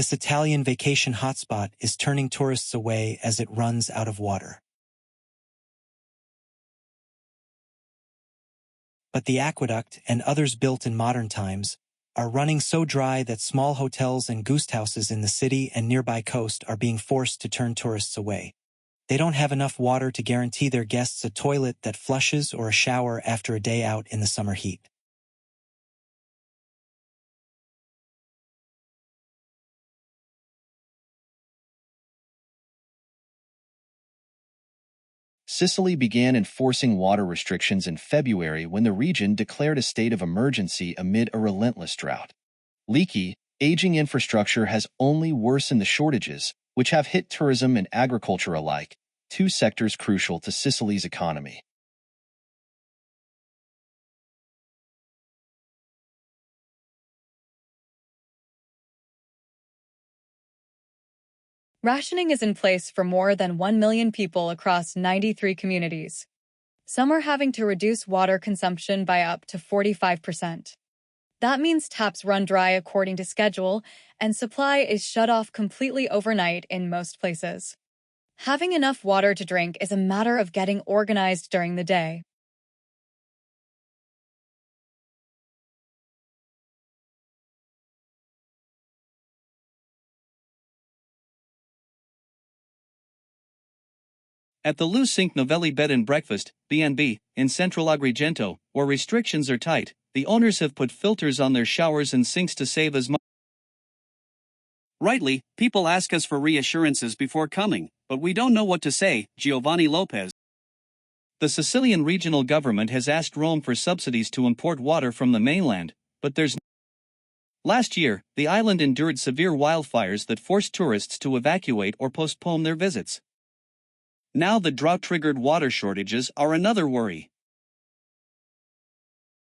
This Italian vacation hotspot is turning tourists away as it runs out of water. But the aqueduct and others built in modern times are running so dry that small hotels and guest houses in the city and nearby coast are being forced to turn tourists away. They don't have enough water to guarantee their guests a toilet that flushes or a shower after a day out in the summer heat. Sicily began enforcing water restrictions in February when the region declared a state of emergency amid a relentless drought. Leaky, aging infrastructure has only worsened the shortages, which have hit tourism and agriculture alike, two sectors crucial to Sicily's economy. Rationing is in place for more than 1 million people across 93 communities. Some are having to reduce water consumption by up to 45%. That means taps run dry according to schedule, and supply is shut off completely overnight in most places. Having enough water to drink is a matter of getting organized during the day. At the Lu Cinque Novelli Bed and Breakfast, B&B, in central Agrigento, where restrictions are tight, the owners have put filters on their showers and sinks to save as much. Rightly, people ask us for reassurances before coming, but we don't know what to say, Giovanni Lopez. The Sicilian regional government has asked Rome for subsidies to import water from the mainland, but there's Last year, the island endured severe wildfires that forced tourists to evacuate or postpone their visits. Now the drought-triggered water shortages are another worry.